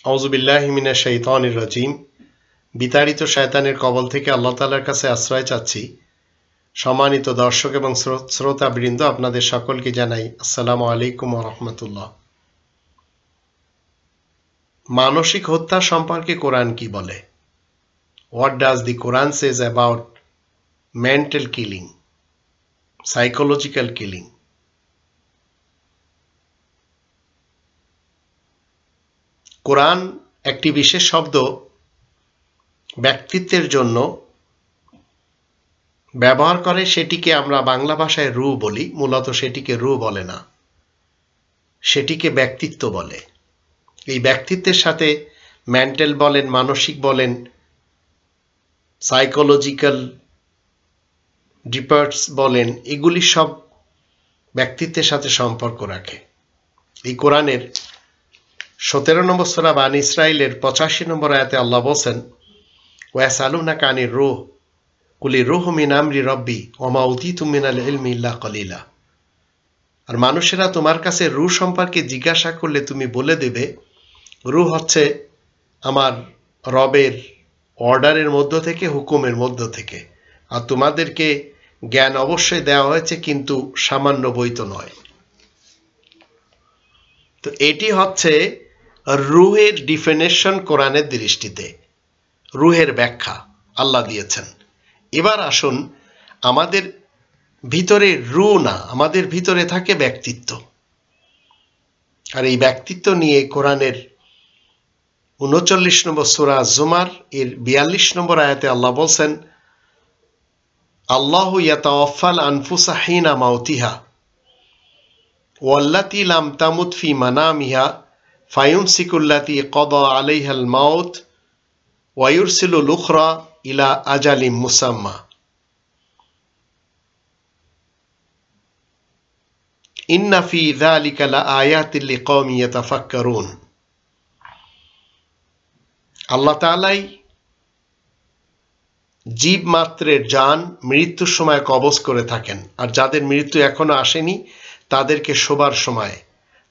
আউযুবিল্লাহি মিনাশ শাইতানির রাজিম। বিতাড়িত শয়তানের কবল থেকে আল্লাহ তাআলার কাছে আশ্রয় চাচ্ছি। সম্মানিত দর্শক এবং শ্রোতাবৃন্দ, আপনাদের সকলকে জানাই আসসালামু আলাইকুম ওয়া রাহমাতুল্লাহ। মানসিক হত্যা সম্পর্কে কোরআন কি বলে? What does the Quran says about mental killing, psychological killing? কোরআন একটি বিশেষ শব্দ ব্যক্তিত্বের জন্য ব্যবহার করে, সেটিকে আমরা বাংলা ভাষায় রূহ বলি। মূলত সেটিকে রূহ বলে না, সেটিকে ব্যক্তিত্ব বলে। এই ব্যক্তিত্বের সাথে মেন্টাল বলেন, মানসিক বলেন, সাইকোলজিক্যাল ডিপার্টস বলেন, এগুলি সব ব্যক্তিত্বের সাথে সম্পর্ক রাখে। এই কোরআনের 17 নম্বর সূরা বানী ইসরাঈলের 85 নম্বর আয়াতে আল্লাহ বলেন, ওয়াসালুনাকা আনির রূহ কুলি রূহু মিন আমরি রব্বি ওয়া মা উতিতুম মিনাল ইলমি ইল্লা কলিলা। আর মানুষেরা তোমার কাছে রূহ সম্পর্কে জিজ্ঞাসা করলে তুমি বলে দেবে, রূহ হচ্ছে আমার রবের অর্ডারের মধ্য থেকে, হুকুমের মধ্য থেকে, আর তোমাদেরকে জ্ঞান অবশ্যই দেওয়া হয়েছে, কিন্তু সামান্য বৈত নয়। তো এটি হচ্ছে রূহের ডিফিনিশন কোরআনের দৃষ্টিতে, রূহের ব্যাখ্যা আল্লাহ দিয়েছেন। এবার আসুন, আমাদের ভিতরে রূহ না, আমাদের ভিতরে থাকে ব্যক্তিত্ব। আর এই ব্যক্তিত্ব নিয়ে কোরআনের 39 নম্বর সূরা জুমার এর 42 নম্বর আয়াতে আল্লাহ বলছেন, আল্লাহু ইয়াতাওয়াফাল আনফুসা হিনা মাউতিহা ওয়াল্লাতী লাম তামুত ফি মানামিহা ফায়ুমসিকুল্লাতী ক্বাদা আলাইহাল মাউত ওয়া ইউরসিলুল উখরা ইলা আজালিম মুসাম্মা। ইন্না ফি যালিকা লাআয়াতিল লিকওমি ইয়াতাফাক্কারুন। আল্লাহ তাআলাই জীব মাত্রের জান মৃত্যুর সময় কবজ করে থাকেন, আর যাদের মৃত্যু এখনো আসেনি তাদেরকে শোবার সময়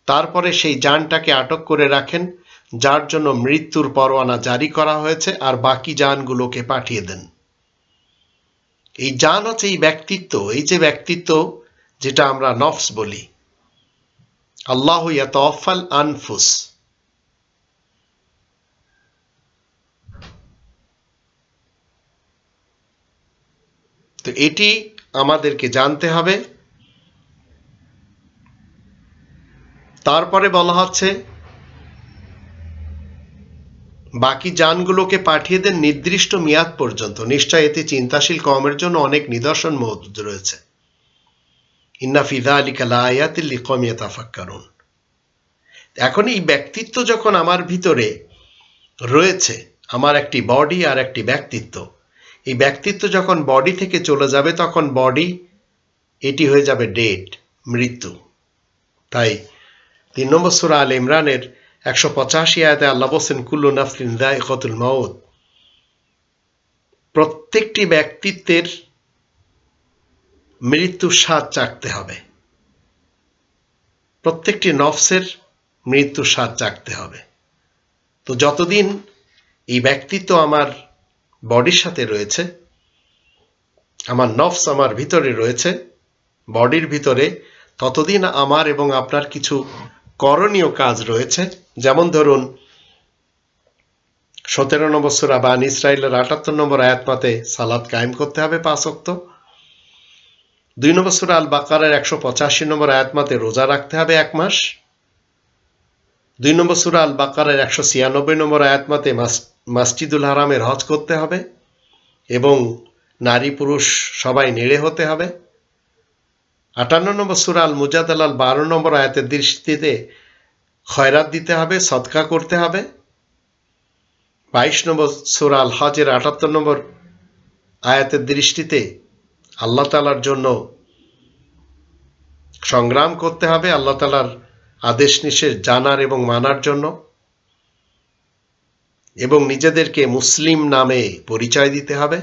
তারপরে সেই জানটাকে আটক করে রাখেন, যার জন্য মৃত্যুর পরোয়ানা জারি করা হয়েছে, আর বাকি জানগুলোকে পাঠিয়ে দেন। এই জান হচ্ছে এই ব্যক্তিত্ব, এই যে ব্যক্তিত্ব যেটা আমরা নফস বলি। আল্লাহু ইয়াতাওয়াফাল আনফুস। তো এটি আমাদেরকে জানতে হবে। তারপরে বলা হচ্ছে বাকি জানগুলোকে পাঠিয়ে দেন নির্দিষ্ট মেয়াদ পর্যন্ত। নিশ্চয় এতে চিন্তাশীল কওমের জন্য অনেক নিদর্শন মজুদ রয়েছে। ইন্না ফি যালিকা লাআয়াতিল লিকওমি ইয়াতাফাক্কারুন। এখন এই ব্যক্তিত্ব যখন আমার ভিতরে রয়েছে, আমার একটি বডি আর একটি ব্যক্তিত্ব, এই ব্যক্তিত্ব যখন বডি থেকে চলে যাবে তখন বডি এটি হয়ে যাবে ডেড, মৃত্যু। তাই 3 নম্বর সূরা আলে ইমরানের 185 আয়াতে আল্লাহ বলেন, কুল্লু নাফসিন যায়িকাতুল মাউত। প্রত্যেকটি ব্যক্তিত্বের মৃত্যুর স্বাদ চাখতে হবে, প্রত্যেকটি নফসের মৃত্যুর স্বাদ চাখতে হবে। তো যতদিন এই ব্যক্তিত্ব আমার বডির সাথে রয়েছে, আমার নফস আমার ভিতরে রয়েছে, বডির ভিতরে, ততদিন আমার এবং আপনার কিছু করণীয় কাজ রয়েছে। যেমন ধরুন 17 নম্বর সূরা বানী ইসরাঈলের 78 নম্বর আয়াত মতে সালাত কায়েম করতে হবে 5 ওয়াক্ত। 2 নম্বর সূরা আল বাকারার 185 নম্বর আয়াত মতে রোজা রাখতে হবে 1 মাস। 2 নম্বর সূরা আল বাকারার 196 নম্বর আয়াত মতে মসজিদুল হারামের হজ করতে হবে এবং নারী পুরুষ সবাই নেড়ে হতে হবে। 58 নম্বর সূরা আল মুজাদালার 12 নম্বর আয়াতের দৃষ্টিতে খয়রাত দিতে হবে, সদকা করতে হবে। 22 নম্বর সূরা আল হজের 78 নম্বর আয়াতের দৃষ্টিতে আল্লাহ তাআলার জন্য সংগ্রাম করতে হবে, আল্লাহ তাআলার আদেশ নিষেধ জানার এবং মানার জন্য, এবং নিজেদেরকে মুসলিম নামে পরিচয় দিতে হবে।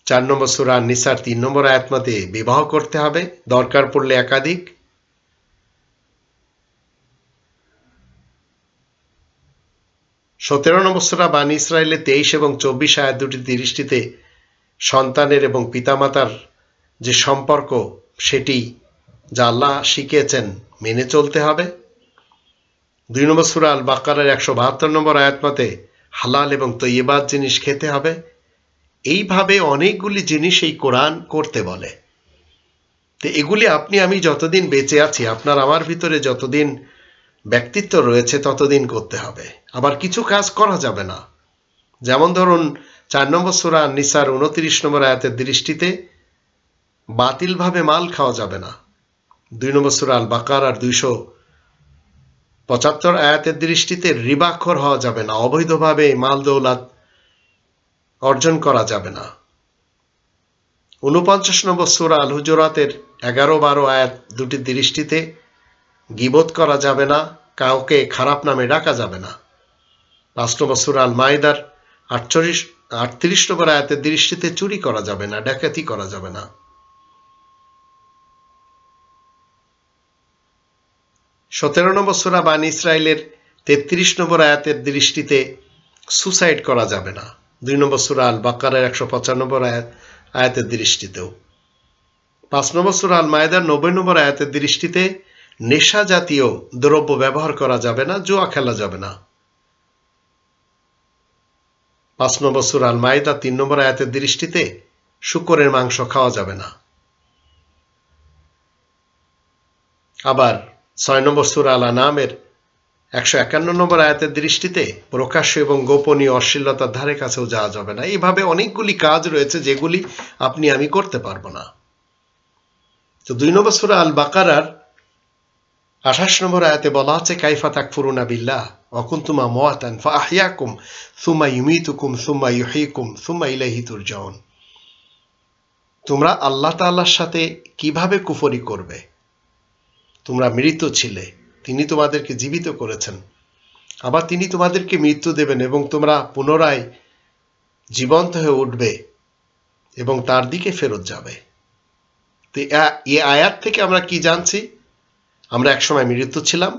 4 নম্বর সূরা নিসার 3 নম্বর আয়াত মতে বিবাহ করতে হবে, দরকার পড়লে একাধিক। 17 নম্বর সূরা বানী ইসরাইলের 23 এবং 24 আয়াত দুটির দৃষ্টিতে সন্তানের এবং পিতামাতার যে সম্পর্ক সেটি যা আল্লাহ শিখিয়েছেন মেনে চলতে হবে। 2 নম্বর সূরা আল বাকারার 172 নম্বর আয়াত মতে হালাল এবং তৈয়বাত জিনিস খেতে হবে। এইভাবে অনেকগুলি জিনিস এই কোরআন করতে বলে। তো এগুলি আপনি আমি যতদিন বেঁচে আছি, আপনার আমার ভিতরে যতদিন ব্যক্তিত্ব রয়েছে ততদিন করতে হবে। আবার কিছু কাজ করা যাবে না, যেমন ধরুন 4 নম্বর সূরা নিসার 29 নম্বর আয়াতের দৃষ্টিতে বাতিলভাবে মাল খাওয়া যাবে না। 2 নম্বর সূরা আল বাকারার 275 আয়াতের দৃষ্টিতে রিবাখোর হওয়া যাবে না, অবৈধভাবে মাল দৌলত অর্জন করা যাবে না। 49 নম্বর সূরা আল হুজুরাতের 11-12 আয়াত দুটির দৃষ্টিতে গীবত করা যাবে না, কাউকে খারাপ নামে ডাকা যাবে না। 5 নম্বর সূরা আল মাইদার 38 নম্বর আয়াতের দৃষ্টিতে চুরি করা যাবে না, ডাকাতি করা যাবে না। 17 নম্বর সূরা বানী ইসরাইলের 33 নম্বর আয়াতের দৃষ্টিতে সুসাইড করা যাবে না। 2 নম্বর সূরা আল বাকারার 195 আয়াতের দৃষ্টিতেও। 5 নম্বর সূরা আল মাইদার 90 নম্বর আয়াতের দৃষ্টিতে নেশা জাতীয় দ্রব্য ব্যবহার করা যাবে না, জুয়া খেলা যাবে না। 5 নম্বর সূরা আল মাইদা 3 নম্বর আয়াতের দৃষ্টিতে শূকরের মাংস খাওয়া যাবে না। আবার 6 নম্বর সূরা আল আনামের 151 নম্বর আয়াতের দৃষ্টিতে প্রকাশ্য এবং গোপনীয় অশ্লীলতার ধারে কাছেও যাওয়া যাবে না। এইভাবে অনেকগুলি কাজ রয়েছে যেগুলি আপনি আমি করতে পারবো না। তো 2 নম্বর সূরা আল বাকারার 28 নম্বর আয়াতে বলা হচ্ছে কাইফা তাকফুরুনা বিল্লাহ ওয়া কুনতুম আমওয়াতান ফাআহইয়াকুম সুম্মা ইউমীতুকুম সুম্মা ইউহয়িকুম সুম্মা ইলাইহি তুরজাউন। তোমরা আল্লাহ তাআলার সাথে কিভাবে কুফরি করবে? তোমরা মৃত ছিলে, তিনি তোমাদেরকে জীবিত করেছেন, আবার তিনি তোমাদেরকে মৃত্যু দেবেন এবং তোমরা পুনরায় জীবন্ত হয়ে উঠবে এবং তার দিকে ফেরত যাবে। তো এই আয়াত থেকে আমরা কি জানছি? আমরা একসময় মৃত্যু ছিলাম,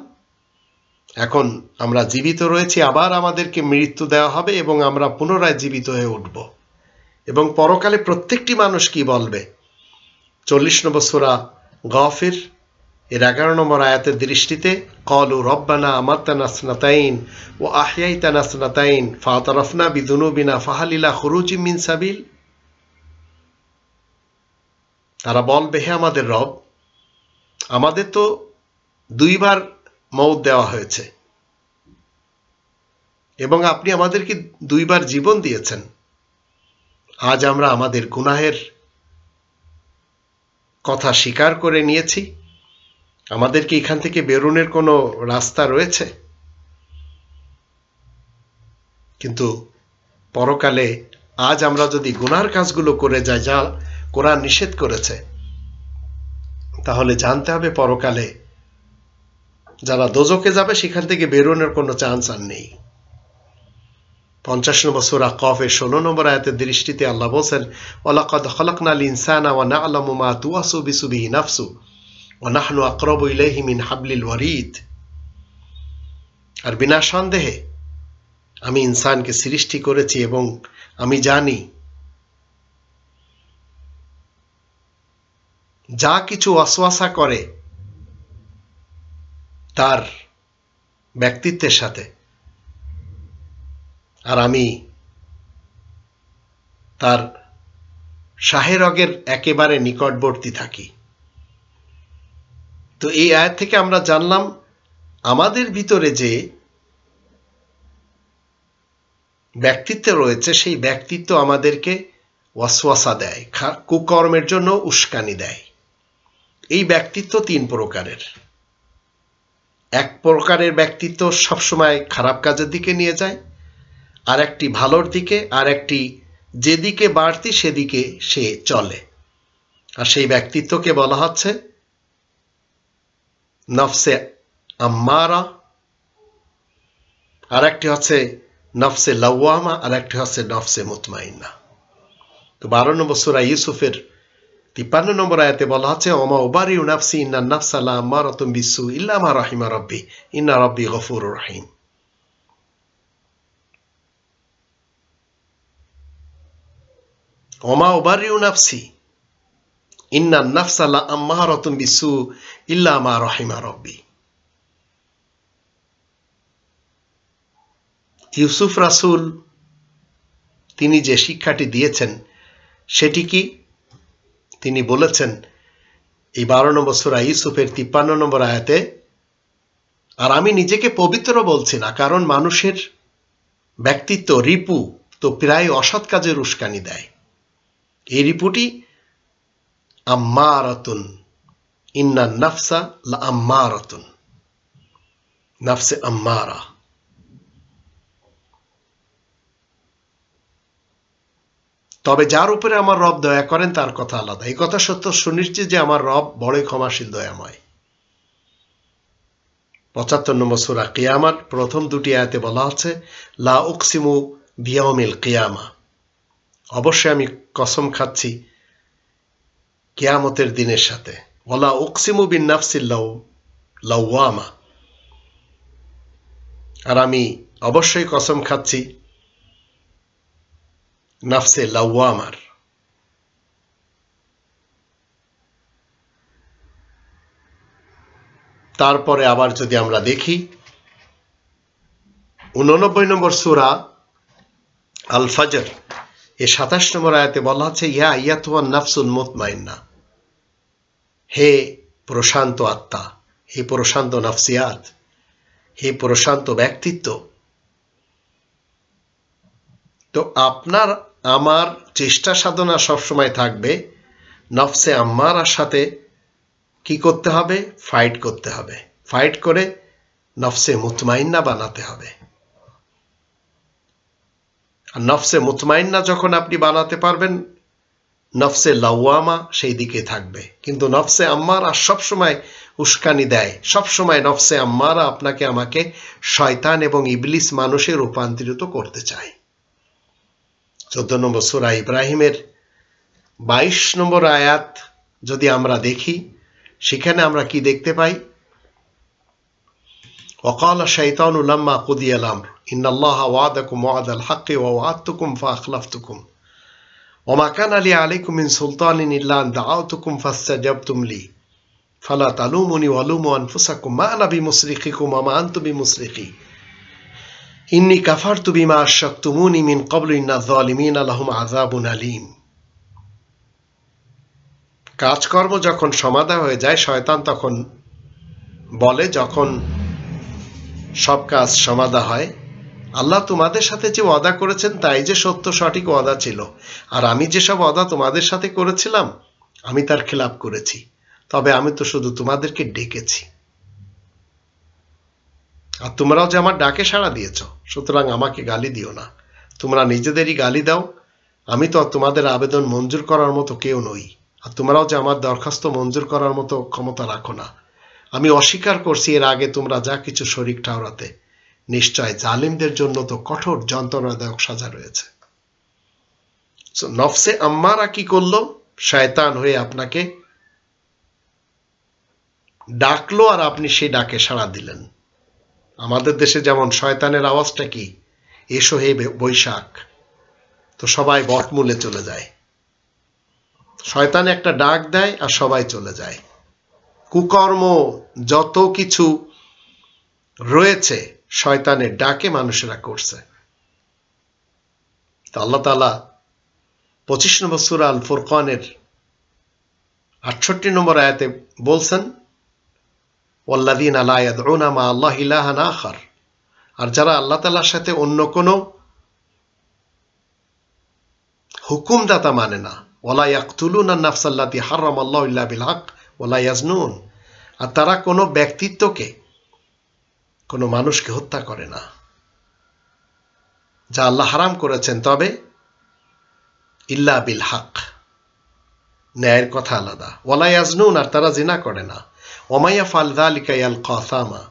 এখন আমরা জীবিত রয়েছি, আবার আমাদেরকে মৃত্যু দেওয়া হবে এবং আমরা পুনরায় জীবিত হয়ে উঠব। এবং পরকালে প্রত্যেকটি মানুষ কি বলবে? 40 নম্বর সূরা গাফির এর 11 নম্বর আয়াতের দৃষ্টিতে ক্বালু রব্বানা আমাতানা সনাতাইন ওয়া আহইয়াইতানা সনাতাইন ফাতারাফনা বিযুনুবিনা ফাহাল ইলা খুরুজিম মিন সাবিল। তারা বলবে, হে আমাদের রব, আমাদের তো 2 বার মওত দেওয়া হয়েছে এবং আপনি আমাদেরকে 2 বার জীবন দিয়েছেন। আজ আমরা আমাদের গুনাহের কথা স্বীকার করে নিয়েছি, আমাদেরকে এখান থেকে বেরোনোর কোনো রাস্তা রয়েছে? কিন্তু পরকালে আজ আমরা যদি গুনার কাজগুলো করে যাই যা কোরআন নিষেধ করেছে, তাহলে জানতে হবে পরকালে যারা দোজখে যাবে সেখান থেকে বেরোনোর কোনো চান্স আর নেই। 50 নম্বর সূরা কফের 16 নম্বর আয়াতের দৃষ্টিতে আল্লাহ বলেন ওয়ালাকাদ খালাকনাল ইনসানা ওয়া না'লামু মা তুওয়াসবিসু বিহি নাফসু ওয়া নাহনু আকরাবু ইলাইহি মিন হাবলিল ওয়ারিদ। আর বিনা সন্দেহে আমি ইনসানকে সৃষ্টি করেছি এবং আমি জানি যা কিছু ওয়াসওয়াসা করে তার ব্যক্তিত্বের সাথে, আর আমি তার শাহেরগের একেবারে নিকটবর্তী থাকি। তো এই আয়াত থেকে আমরা জানলাম আমাদের ভিতরে যে ব্যক্তিত্ব রয়েছে সেই ব্যক্তিত্ব আমাদেরকে ওয়াসওয়াসা দেয়, কুকর্মের জন্য উস্কানি দেয়। এই ব্যক্তিত্ব 3 প্রকারের। এক প্রকারের ব্যক্তিত্ব সবসময় খারাপ কাজের দিকে নিয়ে যায়, আর একটি ভালোর দিকে, আর একটি যেদিকে বাড়তি সেদিকে সে চলে। আর সেই ব্যক্তিত্বকে বলা হচ্ছে নফসে আম্মারা, আর একটি হচ্ছে নফসে লাওয়ামা, আর একটি হচ্ছে নফসে মুতমাইন্না। তো 12 নম্বর সূরা ইউসুফের 53 নম্বর আয়াতে বলা হচ্ছে ওমা উবারিউ নাফসি ইন্নান নাফসা লাআম্মারাতুম বিসসু ইল্লা মা রাহিমা রাব্বি ইন্না রাব্বি গফুরুর রহিম। ওমা উবারিউ নাফসি ইন্নান নাফসা লাআম্মারাতুন বিসু ইল্লা মা রাহিমা রাব্বি। ইউসুফ রাসূল তিনি যে শিক্ষাটি দিয়েছেন সেটি কি? তিনি বলেছেন এই 12 নম্বর সূরা ইউসুফের 53 নম্বর আয়াতে, আর আমি নিজেকে পবিত্র বলছি না, কারণ মানুষের ব্যক্তিত্ব রিপু তো প্রায় অসৎ কাজের উস্কানি দেয়। এই রিপুটি আম্মারাতুন, ইন্নান নাফসা লাআম্মারাতুন, নাফসে আম্মারা। তবে যার উপরে আমার রব দয়া করেন তার কথা আলাদা। এই কথা সত্য সুনিশ্চিত যে আমার রব বড়ই ক্ষমাশীল, দয়াময়। 75 নম্বর সূরা কিয়ামত প্রথম দুটি আয়াতে বলা হচ্ছে লা উকসিমু বিয়াউমিল কিয়ামা, অবশ্যই আমি কসম খাচ্ছি কিয়ামতের দিনের সাথে। ওয়ালা উকসিমু বিন নাফসিল লাওয়ামা, আর আমি অবশ্যই কসম খাচ্ছি নাফসে লাওয়ামার। তারপরে আবার যদি আমরা দেখি 89 নম্বর সূরা আল ফাজর এর 27 নম্বর আয়াতে বলা আছে ইয়া আইয়াতুহান নাফসুল মুতমাইন্না, হে প্রশান্ত আত্মা, হে প্রশান্ত নাফসিয়াত, হে প্রশান্ত ব্যক্তিত্ব। তো আপনার আমার চেষ্টা সাধনা সবসময় থাকবে নফসে আম্মারার সাথে কি করতে হবে? ফাইট করতে হবে। ফাইট করে নফসে মুতমাইন্না বানাতে হবে। আর নফসে মুতমাইন্না যখন আপনি বানাতে পারবেন, নফসে লাওয়ামা সেই দিকে থাকবে। কিন্তু নফসে আম্মারা সবসময় উস্কানি দেয়, সবসময় নফসে আম্মারা আপনাকে আমাকে শয়তান এবং ইবলিস মানুষে রূপান্তরিত করতে চায়। 14 নম্বর সূরা ইব্রাহিমের 22 নম্বর আয়াত যদি আমরা দেখি, সেখানে আমরা কি দেখতে পাই? ওয়াকালা শাইতানু লাম্মা কুদিয়াল আমর ইন্নাল্লাহা ওয়াদাকুম ওয়াদাল হাক্কি ওয়া ওয়া'আদতুকুম ফাআখলাফতুকুম ওয়া মা কানা লি আলাইকুম মিন সুলতানিন ইল্লা আন দাআউতুকুম ফাস্তাজাবতুম লি ফালা তালুমুনি ওয়ালুমু আনফুসাকুম মা আনা বিমুসরিখিকুম ওয়া মা আনতুম বিমুসরিখি ইন্নী কাফারতু বিমা আশরাকতুমুনি মিন ক্বাবলু ইন্নায যালিমিনা লাহুম আযাবুন আলীম। কাজকর্ম যখন সমাধা হয়ে যায়, শয়তান তখন বলে, যখন সব কাজ সমাধা হয়, আল্লাহ তোমাদের সাথে যে ওয়াদা করেছেন তাই যে সত্য সঠিক ওয়াদা ছিল, আর আমি যেসব ওয়াদা তোমাদের সাথে করেছিলাম আমি তার খেলাপ করেছি, তবে আমি তো শুধু তোমাদেরকে ডেকেছি, আর তোমরাও যে আমার ডাকে সাড়া দিয়েছ, সুতরাং আমাকে গালি দিও না। তোমরা নিজেদেরই গালি দাও, আমি তো তোমাদের আবেদন মঞ্জুর করার মতো কেউ নই, আর তোমরাও যে আমার দরখাস্ত মঞ্জুর করার মতো ক্ষমতা রাখো না। আমি অস্বীকার করছি এর আগে তোমরা যা কিছু শরীক ঠাওরাতে, নিশ্চয় জালিমদের জন্য তো কঠোর যন্ত্রণাদায়ক সাজা রয়েছে। নফসে আম্মারা কি করলো? শয়তান হয়ে আপনাকে ডাকলো আর আপনি সেই ডাকে সাড়া দিলেন। আমাদের দেশে যেমন শয়তানের আওয়াজটা কি, এসো হে বৈশাখ, তো সবাই বটমূলে চলে যায়। শয়তান একটা ডাক দেয় আর সবাই চলে যায়। কুকর্ম যত কিছু রয়েছে শয়তানের ডাকে মানুষেরা করছে। তো আল্লাহ তাআলা 25 নম্বর সূরা আল ফুরকানের 68 নম্বর আয়াতে বলছেন ওয়াল্লাযীনা লা ইয়াদউনা মা আল্লাহি ইলাহান আখার, আর যারা আল্লাহ তাআলার সাথে অন্য কোনো হুকুমদাতা মানে না, ওয়ালা ইয়াকতুলুনা আন-নাফসাল্লাতী হারামাল্লাহু ইল্লা বিল হক ওয়ালা ইয়াজনুন, আর তারা কোনো ব্যক্তিত্বকে, কোনো মানুষকে হত্যা করে না যা আল্লাহ হারাম করেছেন, তবে ইল্লা বিল হক, ন্যায়ের কথা আলাদা, ওয়ালা ইয়াজনুন, আর তারা জিনা করে না, ওয়া মা ইয়াফআল যালিকা ইয়ালকা আসামা,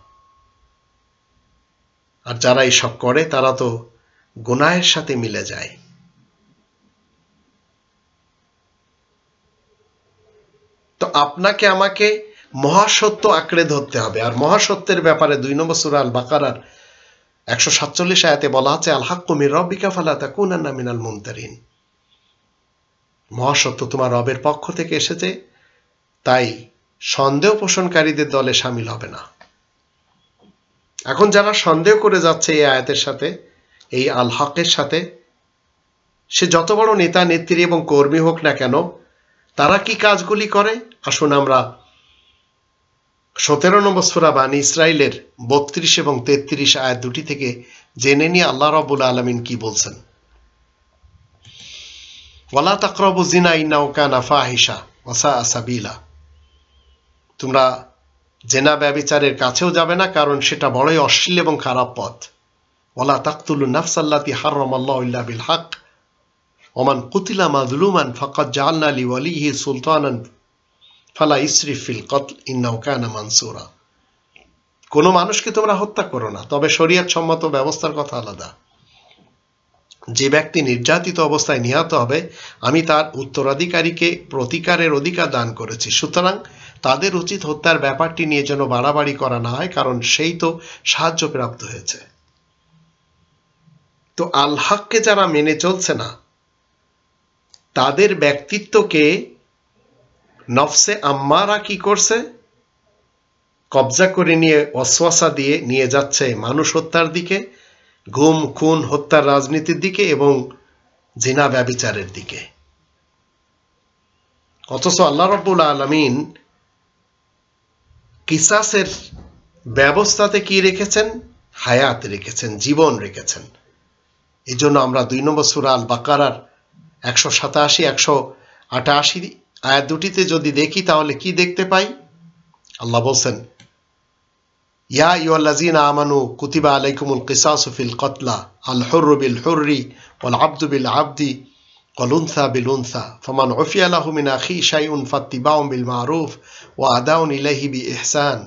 আর যারা এইসব করে তারা তো গুনাহের সাথে মিলে যায়। তো আপনাকে আমাকে মহাসত্য আঁকড়ে ধরতে হবে। আর মহাসত্যের ব্যাপারে 2 নম্বর সূরা আল বাকারার 147 আয়াতে বলা আছে আল হাক্কু মির রাব্বিকা ফালা তাকুনান্না মিনাল মুমতারিন, মহাসত্য তোমার রবের পক্ষ থেকে এসেছে, তাই সন্দেহ পোষণকারীদের দলে শামিল হবে না। এখন যারা সন্দেহ করে যাচ্ছে এই আয়াতের সাথে, এই আল হকের সাথে, সে যত বড় নেতা নেত্রী এবং কর্মী হোক না কেন, তারা কি কাজগুলি করে? আসুন আমরা 17 নম্বর সূরা বানী ইসরাইলের 32 এবং 33 আয়াত দুটি থেকে জেনে নিয়ে আল্লাহ রাব্বুল আলামিন কি বলছেন। ওয়ালা তাকরাবু জিনা ইন্নাহু কানা ফাহিশা ওয়া সাআ সাবিলা। তোমরা জেনা ব্যভিচারের কাছেও যাবে না, কারণ সেটা বড়ই অশ্লীল এবং খারাপ পথ। ওয়ালা তাকতুলুন নাফসাল্লাতী হারামাল্লাহু ইল্লা বিল হক ওয়া মান কুতিলা মাজলুমান ফাকাদ জাআলনা লিওয়ালিহি সুলতানান ফালা ইসরিফ ফিল কতল ইন্নাহু কানা মানসুরা। কোনো মানুষকে তোমরা হত্যা করো না, তবে শরীয়ত সম্মত ব্যবস্থার কথা আলাদা। যে ব্যক্তি নির্যাতিত অবস্থায় নিহত হবে, আমি তার উত্তরাধিকারীকে প্রতিকারের অধিকার দান করেছি। সুতরাং তাদের উচিত হত্যার ব্যাপারটি নিয়ে যেন বাড়াবাড়ি করা না হয়, কারণ সেই তো সাহায্যপ্রাপ্ত হয়েছে। তো আল হককে যারা মেনে চলছে না, তাদের ব্যক্তিত্বকে নফসে আম্মারা কি করছে? কবজা করে নিয়ে ওয়াসওয়াসা দিয়ে নিয়ে যাচ্ছে মানুষ হত্যার দিকে, গুম খুন হত্যার রাজনীতির দিকে এবং জিনা ব্যভিচারের দিকে। অথচ আল্লাহ রাব্বুল আলামিন কিসাসের ব্যবস্থাতে কি রেখেছেন? হায়াত রেখেছেন, জীবন রেখেছেন। এই জন্য আমরা 2 নম্বর সূরা আল বাকারার 187, 188 আয়াত দুটিতে যদি দেখি, তাহলে কি দেখতে পাই? আল্লাহ বলছেন, ইয়া আইয়ুহাল্লাযীনা আমানু কুতিবা আলাইকুমুল কিসাসু ফিল কতলা আল হুররু বিল হুররি ওয়াল আবদু বিল আবদি ওয়াল উনসা বিল উনসা ফামান উফিয়া লাহু মিন আখি শাইউন ফাত্তিবাউন বিল মারুফ ওয়া আদাউন ইলাইহি বিইহসান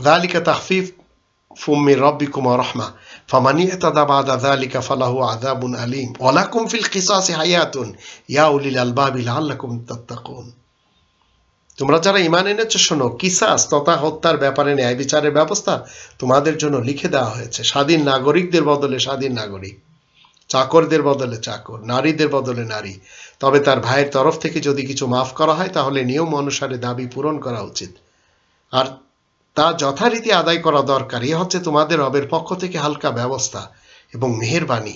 যালিকা তাখফীফুম মির রাব্বিকুম ওয়া রাহমা ফামান ইতাদা বা'দা যালিকা ফালাহু আযাবুন আলীম ওয়া লাকুম ফিল কিসাসি হায়াতুন ইয়া উলিল আলবাবি লাআল্লাকুম তাত্তাকুন। তোমরা যারা ঈমান এনেছো, শোনো, কিসাস তথা হত্যার ব্যাপারে ন্যায় বিচারের ব্যবস্থা তোমাদের জন্য লিখে দেওয়া হয়েছে। স্বাধীন নাগরিকদের বদলে স্বাধীন নাগরিক, চাকরদের বদলে চাকর, নারীদের বদলে নারী। তবে তার ভাইয়ের তরফ থেকে যদি কিছু মাফ করা হয়, তাহলে নিয়ম অনুসারে দাবি পূরণ করা উচিত, আর তা যথারীতি আদায় করা দরকার। এ হচ্ছে তোমাদের রবের পক্ষ থেকে হালকা ব্যবস্থা এবং মেহেরবানি।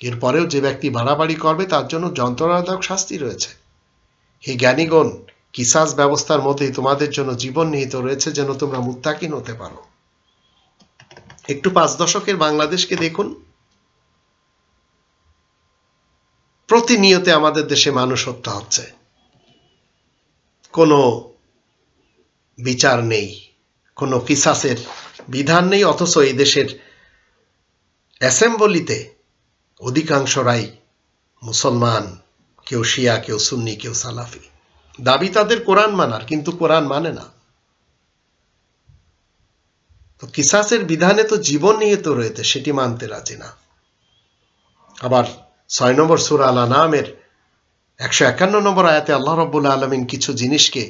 এরপরেও যে ব্যক্তি বাড়াবাড়ি করবে, তার জন্য যন্ত্রণাদায়ক শাস্তি রয়েছে। হে জ্ঞানীগণ, কিসাস ব্যবস্থার মধ্যেই তোমাদের জন্য জীবন নিহিত রয়েছে, যেন তোমরা মুত্তাকিন হতে পারো। একটু 5 দশকের বাংলাদেশকে দেখুন। প্রতিনিয়তে আমাদের দেশে মানুষ হত্যা হচ্ছে, কোনো বিচার নেই, কোনো কিসাসের বিধান নেই। অথচ এই দেশের অ্যাসেম্বলিতে অধিকাংশরাই মুসলমান, কেউ শিয়া, কেউ সুন্নি, কেউ সালাফি। দাবি তাদের কোরআন মানার, কিন্তু কোরআন মানে না। তো কিসাসের বিধানে তো জীবন নিহিত রয়েছে, সেটি মানতে রাজি না। আবার 6 নম্বর সূরা আল আনআমের 151 নম্বর আয়াতে আল্লাহ রাব্বুল আলামিন কিছু জিনিসকে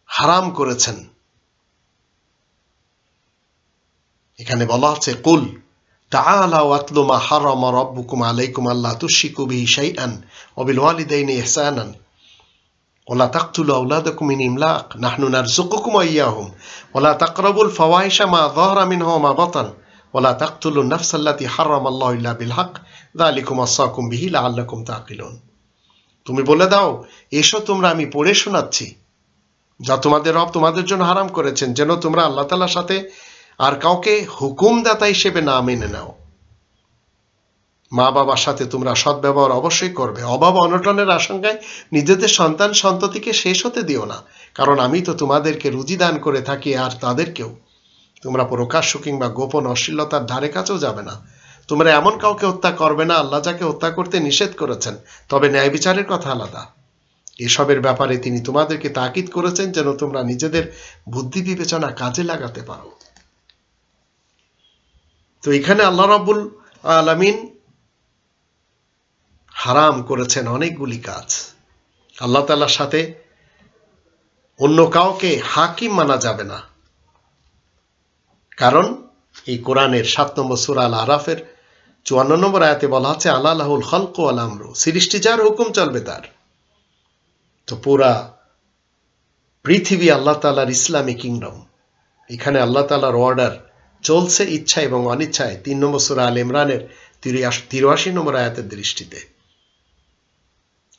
হারাম করেছেন। এখানে বলা হচ্ছে, কুল তাআলাউ আতলু মা হারামা রাব্বুকুম আলাইকুম আল্লা তুশরিকু বিহি শাইআন ওয়া বিল ওয়ালিদাইনি ইহসানান ওয়ালা তাকতুলু আওলাদাকুম মিন ইমলাক নাহনু নারযুকুকুম ওয়া ইয়্যাহুম ওয়ালা তাকরাবুল ফাওয়াহিশা মা যাহারা মিনহা ওয়া মা বাতান ওয়ালা তাকতুলুন নাফসাল্লাতী হারামাল্লাহু ইল্লা বিল হক যালিকুম ওয়াসাকুম বিহি লাআল্লাকুম তাকিলুন। তুমি বলে দাও, এসো তোমরা, আমি পড়ে শোনাচ্ছি যা তোমাদের রব তোমাদের জন্য হারাম করেছেন, যেন তোমরা আল্লাহ তাআলার সাথে আর কাউকে হুকুমদাতা হিসেবে না মেনে নাও। মা বাবার সাথে তোমরা সদ্ব্যবহার অবশ্যই করবে। অভাব অনটনের আশঙ্কায় নিজেদের সন্তান সন্ততিকে শেষ হতে দিও না, কারণ আমি তো তোমাদেরকে রুজি দান করে থাকি, আর তাদেরকেও। তোমরা প্রকাশ্য কিংবা গোপন অশ্লীলতার ধারে কাছেও যাবে না। তোমরা এমন কাউকে হত্যা করবে না আল্লাহ যাকে হত্যা করতে নিষেধ করেছেন, তবে ন্যায় বিচারের কথা আলাদা। এসবের ব্যাপারে তিনি তোমাদেরকে তাকিদ করেছেন, যেন তোমরা নিজেদের বুদ্ধি বিবেচনা কাজে লাগাতে পারো। তো এখানে আল্লাহ রাব্বুল আলামিন হারাম করেছেন অনেকগুলি কাজ। আল্লাহ তাআলার সাথে অন্য কাউকে হাকিম মানা যাবে না, কারণ এই কোরআনের 7 নম্বর সূরা আল আরাফের 54 নম্বর আয়াতে বলা হচ্ছে আলা লাহুল খালকু ওয়াল আমরু, সৃষ্টি যার, হুকুম চলবে তার। তো পুরা পৃথিবী আল্লাহ তাআলার ইসলামী কিংডম, এখানে আল্লাহ তাআলার অর্ডার চলছে ইচ্ছা এবং অনিচ্ছায়। 3 নম্বর সূরা আল ইমরানের 83 নম্বর আয়াতের দৃষ্টিতে।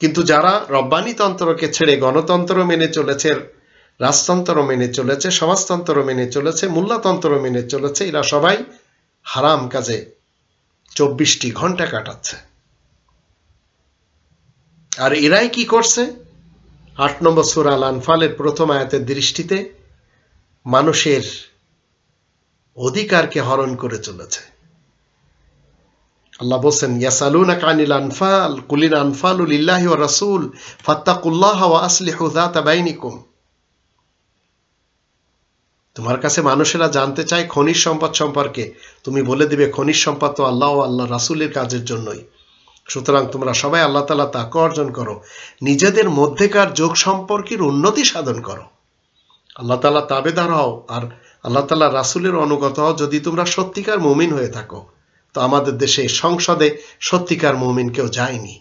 কিন্তু যারা রব্বানি তন্ত্রকে ছেড়ে গণতন্ত্র মেনে চলেছে, রাজতন্ত্র মেনে চলেছে, সমাজতন্ত্র মেনে চলেছে, মোল্লাতন্ত্র মেনে চলেছে, এরা সবাই হারাম কাজে 24টি ঘন্টা কাটাচ্ছে। আর এরাই কি করছে? 8 নম্বর সূরা আল আনফালের প্রথম আয়াতের দৃষ্টিতে মানুষের অধিকারকে হরণ করে চলেছে। আল্লাহ বলছেন ইয়াসালুনাকা আনিল আনফাল কুলিল আনফালু লিল্লাহি ওয়া রাসূল ফাত্তাকুল্লাহা ওয়া আসলিহু যাতা বাইনিকুম। তোমার কাছে মানুষেরা জানতে চায় খনিজ সম্পদ সম্পর্কে, তুমি বলে দিবে খনিজ সম্পদ তো আল্লাহ ও আল্লাহ রাসূলের কাজের জন্যই। সুতরাং তোমরা সবাই আল্লাহ তাআলা তাকওয়া অর্জন করো, নিজেদের মধ্যেকার যোগ সম্পর্কের উন্নতি সাধন করো, আল্লাহ তাআলা তাবেদার হও, আর আল্লাহ তাআলা রাসূলের অনুগত হও যদি তোমরা সত্যিকার মুমিন হয়ে থাকো। তো আমাদের দেশে সংসদে সত্যিকার মুমিন কেউ যায়নি।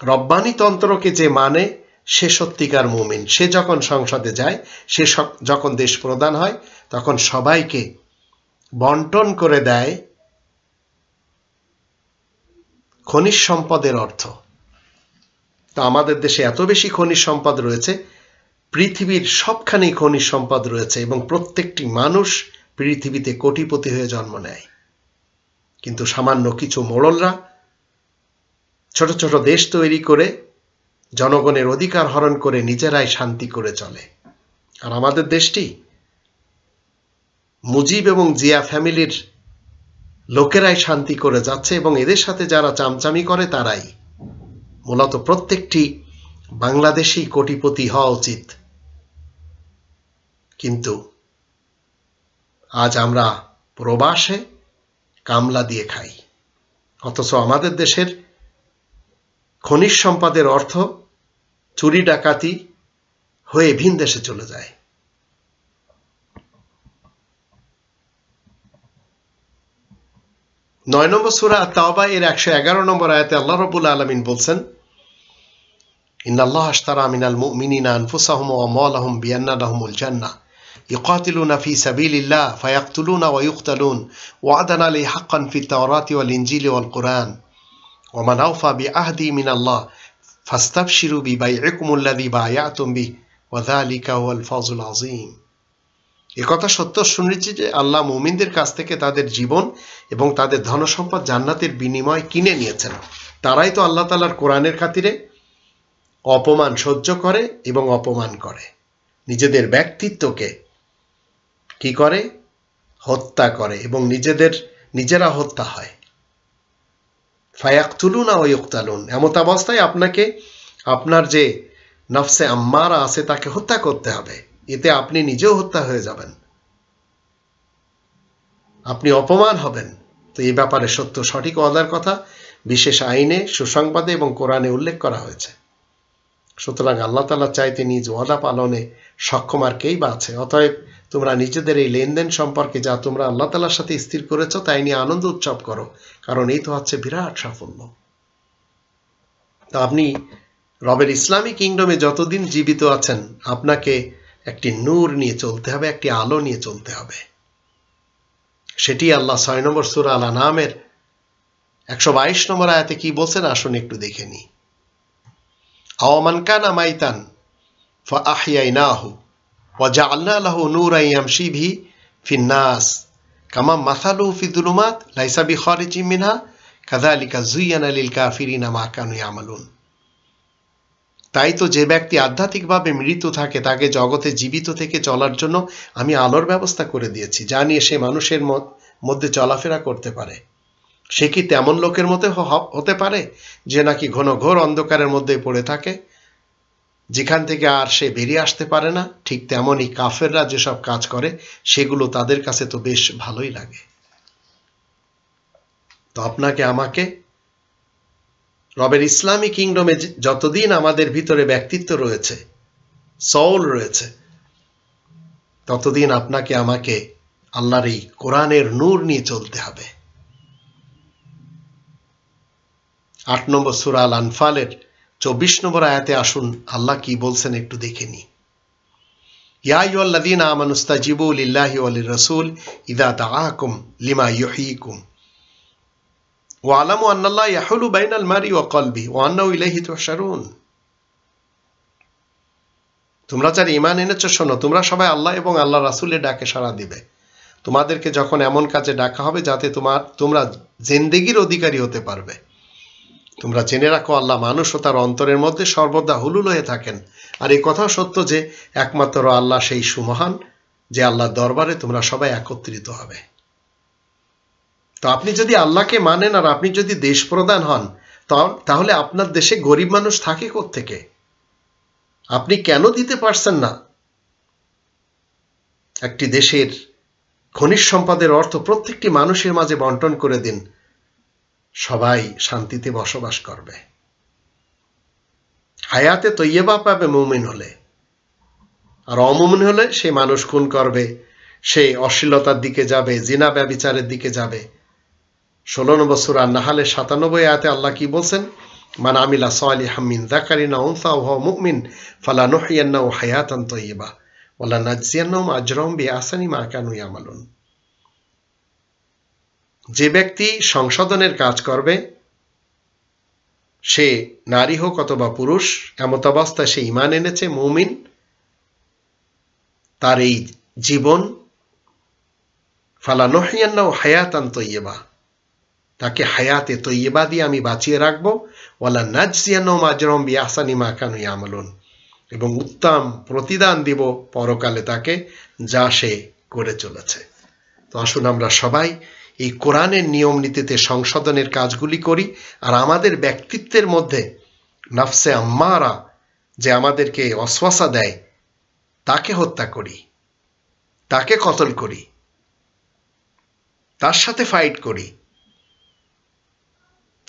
রব্বানি তন্ত্রকে যে মানে সে সত্যিকার মুমিন। সে যখন সংসদে যায়, সে যখন দেশ প্রধান হয়, তখন সবাইকে বন্টন করে দেয় খনিজ সম্পদের অর্থ। তো আমাদের দেশে এত বেশি খনিজ সম্পদ রয়েছে, পৃথিবীর সবখানেই খনিজ সম্পদ রয়েছে, এবং প্রত্যেকটি মানুষ পৃথিবীতে কোটিপতি হয়ে জন্ম নেয়। কিন্তু সামান্য কিছু মোড়লরা ছোট ছোট দেশ তৈরি করে জনগণের অধিকার হরণ করে নিজেরাই শান্তি করে চলে। আর আমাদের দেশটি মুজিব এবং জিয়া ফ্যামিলির লোকেরাই শান্তি করে যাচ্ছে, এবং এদের সাথে যারা চামচামি করে তারাই। মূলত প্রত্যেকটি বাংলাদেশী কোটিপতি হওয়া উচিত, কিন্তু আজ আমরা প্রবাসে কামলা দিয়ে খাই, অথচ আমাদের দেশের খনিজ সম্পদের অর্থ চুরি ডাকাতি হয়ে ভিন দেশে চলে যায়। 9 নম্বর সূরা আত-তাওবা এর 111 নম্বর আয়াতে আল্লাহ রাব্বুল আলামিন বলছেন ইন্নাল্লাহা আশতারা মিনাল মুমিনিনা আনফুসাহুম ওয়া আমওয়ালাহুম বিআন্না লাহুমুল জান্নাহ ইউকাতিলুনা ফি সাবিলিল্লাহ ফায়াকতুলুনা ওয়া ইউকতালুন ওয়া'দান আলাইহি হাক্কান ফিত তাওরাতি ওয়াল ইনজিলি ওয়াল কুরআন ওয়া মান আওফা বিআহদি মিনাল্লাহ ফাস্তাবশিরু বিবাইইকুমুল্লাযী বায়াতুম বিহি ওয়া যালিকা হুয়াল ফাওজুল আযীম। একথা সত্য শুনেছি যে আল্লাহ মুমিনদের কাছ থেকে তাদের জীবন এবং তাদের ধনসম্পদ জান্নাতের বিনিময়ে কিনে নিয়েছেন। তারাই তো আল্লাহ তাআলার কোরআনের খাতিরে অপমান সহ্য করে এবং অপমান করে, নিজেদের ব্যক্তিত্বকে কি করে? হত্যা করে, এবং নিজেরা হত্যা হয়। ফায়াকতুলুনা ওয়া ইউকতালুন, এমত অবস্থায় আপনাকে আপনার যে নফসে আম্মারা আছে তাকে হত্যা করতে হবে, এতে আপনি নিজেও হত্যা হয়ে যাবেন, আপনি অপমান হবেন। তো এই ব্যাপারে সত্য সঠিক ওয়াদার কথা বিশেষ আইনে, সুসংবাদে এবং কোরআনে উল্লেখ করা হয়েছে। সুতরাং আল্লাহ তাআলা চাইতে নিজ ওয়াদা পালনে সক্ষম আর কেই বা আছে। অতএব তোমরা নিজেদের এই লেনদেন সম্পর্কে যা তোমরা আল্লাহ তাআলার সাথে স্থির করেছ তাই নিয়ে আনন্দ উৎসব করো, কারণ এই তো হচ্ছে বিরাট সাফল্য। তা আপনি রবের ইসলামী কিংডমে যতদিন জীবিত আছেন, আপনাকে একটি নূর নিয়ে চলতে হবে, একটি আলো নিয়ে চলতে হবে। সেটি আল্লাহ 6 নম্বর সূরা আল আনআমের 122 নম্বর আয়াতে কি বলছেন আসুন একটু দেখে নিই। আওয়ামান কানা মাইতান ফাআহইয়াইনাহু ওয়া জাআলনা লাহু নূরান ইয়ামশি বিহি ফিন নাস কামা মাসালুহু ফি যুলুমাত লাইসা বিখারিজিম মিনহা কাযালিকা যুয়্যিনা লিল কাফিরিনা মা কানু ইয়ামালুন। তাই তো যে ব্যক্তি আধ্যাত্মিকভাবে মৃত থাকে তাকে জগতে জীবিত থেকে চলার জন্য আমি আলোর ব্যবস্থা করে দিয়েছি, যা নিয়ে সে মানুষের মধ্যে চলাফেরা করতে পারে। সে কি তেমন লোকের মতো হতে পারে যে নাকি ঘোর অন্ধকারের মধ্যে পড়ে থাকে, যেখান থেকে আর সে বেরিয়ে আসতে পারে না? ঠিক তেমনই কাফেররা যেসব কাজ করে সেগুলো তাদের কাছে তো বেশ ভালোই লাগে। তো আপনাকে আমাকে রবের ইসলামী কিংডমে যতদিন আমাদের ভিতরে ব্যক্তিত্ব রয়েছে, সৌল রয়েছে, ততদিন আপনাকে আমাকে আল্লাহর এই কোরআনের নূর নিয়ে চলতে হবে। 8 নম্বর সূরা আল আনফালের 24 নম্বর আয়াতে আসুন আল্লাহ কি বলছেন একটু দেখে নি। ইয়া আইয়ুহাল্লাযীনা আমানুস্তাজিবু লিল্লাহি ওয়া লির-রাসূল ইযা দাআকুম লিমা ইউহয়িকুম ওয়া আলামু আন্নাল্লাহা ইয়াহুলু বাইনাল মারই ওয়া কলবি ওয়া আন্নাহু ইলাইহি তুহশারুন। তোমরা যারা ঈমান এনেছো শোনো, তোমরা সবাই আল্লাহ এবং আল্লাহর রাসূলের ডাকে সাড়া দিবে। তোমাদেরকে যখন এমন কাজে ডাকা হবে যাতে তোমরা জিন্দেগীর অধিকারী হতে পারবে। তোমরা জেনে রাখো আল্লাহ মানুষ ও তার অন্তরের মধ্যে সর্বদা হুলুল হয়ে থাকেন। আর এই কথাও সত্য যে একমাত্র আল্লাহ সেই সুমহান যে আল্লাহর দরবারে তোমরা সবাই একত্রিত হবে। তো আপনি যদি আল্লাহকে মানেন আর আপনি যদি দেশ প্রধান হন, তাহলে আপনার দেশে গরিব মানুষ থাকে কোত্থেকে? আপনি কেন দিতে পারছেন না? একটি দেশের খনিজ সম্পদের অর্থ প্রত্যেকটি মানুষের মাঝে বন্টন করে দিন, সবাই শান্তিতে বসবাস করবে, হায়াতে তৈয়বা পাবে মুমিন হলে। আর অমুমিন হলে সে মানুষ খুন করবে, সে অশ্লীলতার দিকে যাবে, জিনা ব্যভিচারের দিকে যাবে। 16 নম্বর সূরা আন-নাহলের 97 আয়াতে আল্লাহ কি বলছেন? মান আমিলা সালিহাম মিন যাকারিন আও উনসা ওয়া হুয়া মুমিন ফালানুহইয়ান্নাহু হায়াতান তাইয়্যিবা ওয়া লানাজজিয়ান্নাহুম আজরাহুম বিআহসানি মা কানু ইয়ামালুন। যে ব্যক্তি সংশোধনের কাজ করবে, সে নারী হোক অথবা পুরুষ, এমত অবস্থায় সে ঈমান এনেছে, মুমিন, তার এই জীবন ফালানুহইয়ান্নাহু হায়াতান তাইয়্যিবা, তাকে হায়াতে তৈয়বা দিয়ে আমি বাঁচিয়ে রাখবো, ওয়ালা নাজজিয়ান্নাহুম আজরাহুম বিআহসানি মা কানু ইয়ামালুন, এবং উত্তম প্রতিদান দিব পরকালে তাকে যা সে করে চলেছে। তো আসুন আমরা সবাই এই কোরআনের নিয়ম নীতিতে সংশোধনের কাজগুলি করি, আর আমাদের ব্যক্তিত্বের মধ্যে নফসে আম্মারা যে আমাদেরকে ওয়াসওয়াসা দেয় তাকে হত্যা করি, তাকে কতল করি, তার সাথে ফাইট করি,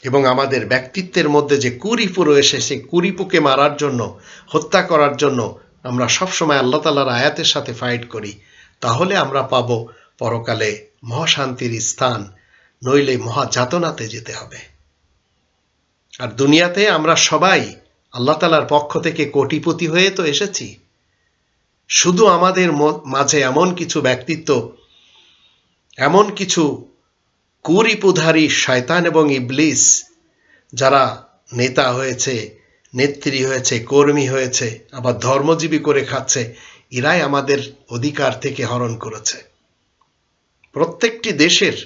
এবং আমাদের ব্যক্তিত্বের মধ্যে যে কুরিপু রয়েছে সেই কুরিপুকে মারার জন্য, হত্যা করার জন্য আমরা সবসময় আল্লাহ তাআলার আয়াতের সাথে ফাইট করি। তাহলে আমরা পাবো পরকালে মহাশান্তির স্থান, নইলে মহাযাতনাতে যেতে হবে। আর দুনিয়াতে আমরা সবাই আল্লাহ তাআলার পক্ষ থেকে কোটিপতি হয়ে তো এসেছি। শুধু আমাদের মাঝে এমন কিছু ব্যক্তিত্ব, এমন কিছু কুরিপুধারী শয়তান এবং ইবলিস যারা নেতা হয়েছে, নেত্রী হয়েছে, কর্মী হয়েছে, আবার ধর্মজীবী করে খাচ্ছে, এরাই আমাদের অধিকার থেকে হরণ করেছে। প্রত্যেকটি দেশের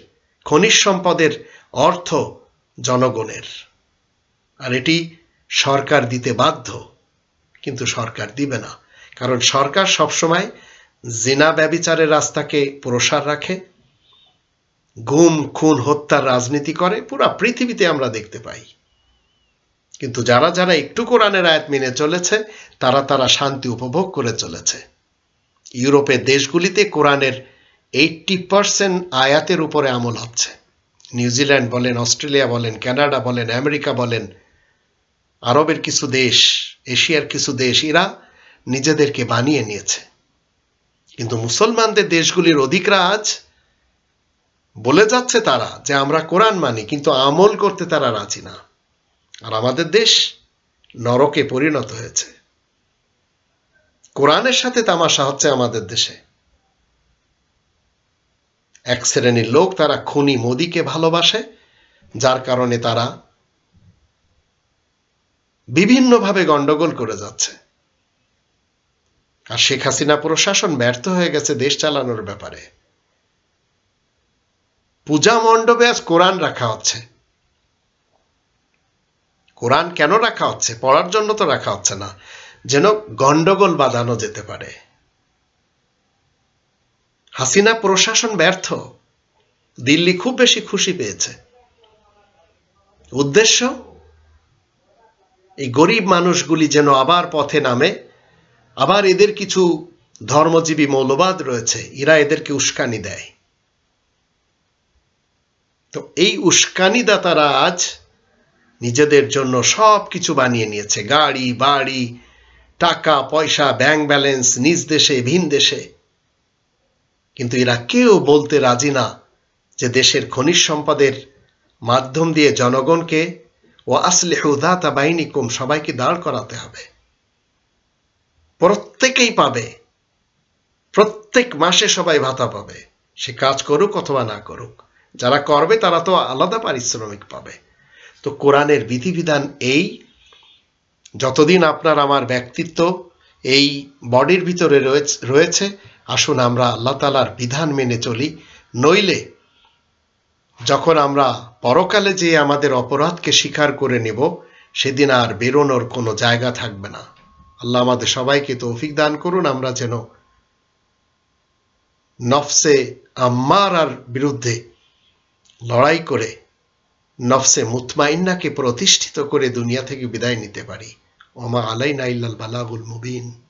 খনিজ সম্পদের অর্থ জনগণের, আর এটি সরকার দিতে বাধ্য, কিন্তু সরকার দিবে না, কারণ সরকার সবসময় জিনা ব্যভিচারের রাস্তাকে প্রসার রাখে, গুম খুন হত্যার রাজনীতি করে, পুরা পৃথিবীতে আমরা দেখতে পাই। কিন্তু যারা যারা একটু কোরআনের আয়াত মেনে চলেছে তারা শান্তি উপভোগ করে চলেছে। ইউরোপের দেশগুলিতে কোরআনের 80% আয়াতের উপরে আমল হচ্ছে। নিউজিল্যান্ড বলেন, অস্ট্রেলিয়া বলেন, কানাডা বলেন, আমেরিকা বলেন, আরবের কিছু দেশ, এশিয়ার কিছু দেশ, এরা নিজেদেরকে বানিয়ে নিয়েছে। কিন্তু মুসলমানদের দেশগুলির অধিকরা আজ বলে যাচ্ছে তারা যে আমরা কোরআন মানি, কিন্তু আমল করতে তারা রাজি না। আর আমাদের দেশ নরকে পরিণত হয়েছে। কোরআনের সাথে তামাশা হচ্ছে আমাদের দেশে। এক শ্রেণীর লোক তারা খুনি মোদিকে ভালোবাসে, যার কারণে তারা বিভিন্নভাবে গন্ডগোল করে যাচ্ছে। আর শেখ হাসিনা প্রশাসন ব্যর্থ হয়ে গেছে দেশ চালানোর ব্যাপারে। পূজা মণ্ডপে আজ কোরআন রাখা হচ্ছে। কোরআন কেন রাখা হচ্ছে? পড়ার জন্য তো রাখা হচ্ছে না, যেন গন্ডগোল বাঁধানো যেতে পারে। হাসিনা প্রশাসন ব্যর্থ, দিল্লি খুব বেশি খুশি পেয়েছে। উদ্দেশ্য এই গরিব মানুষগুলি যেন আবার পথে নামে, আবার এদের কিছু ধর্মজীবী মৌলবাদ রয়েছে, এরা এদেরকে উস্কানি দেয়। তো এই উস্কানিদাতারা আজ নিজেদের জন্য সব কিছু বানিয়ে নিয়েছে, গাড়ি বাড়ি, টাকা পয়সা, ব্যাংক ব্যালেন্স, নিজ দেশে ভিন দেশে। কিন্তু এরা কেউ বলতে রাজি না যে দেশের খনিজ সম্পদের মাধ্যম দিয়ে জনগণকে ওয়া আসলিহু যাতা বাইনিকুম, সবাইকে দাঁড় করাতে হবে। প্রত্যেকেই পাবে, প্রত্যেক মাসে সবাই ভাতা পাবে, সে কাজ করুক অথবা না করুক। যারা করবে তারা তো আলাদা পারিশ্রমিক পাবে। তো কোরআনের বিধিবিধান এই, যতদিন আপনার আমার ব্যক্তিত্ব এই বডির ভিতরে রয়েছে, আসুন আমরা আল্লাহ তাআলার বিধান মেনে চলি। নইলে যখন আমরা পরকালে যে আমাদের অপরাধকে স্বীকার করে নেব, সেদিন আর বেরোনোর কোনো জায়গা থাকবে না। আল্লাহ আমাদের সবাইকে তৌফিক দান করুন, আমরা যেন নফসে আম্মারার বিরুদ্ধে লড়াই করে নফসে মুতমাইন্নাকে প্রতিষ্ঠিত করে দুনিয়া থেকে বিদায় নিতে পারি। ওমা আলাইনা ইল্লাল বালাগুল মুবিন।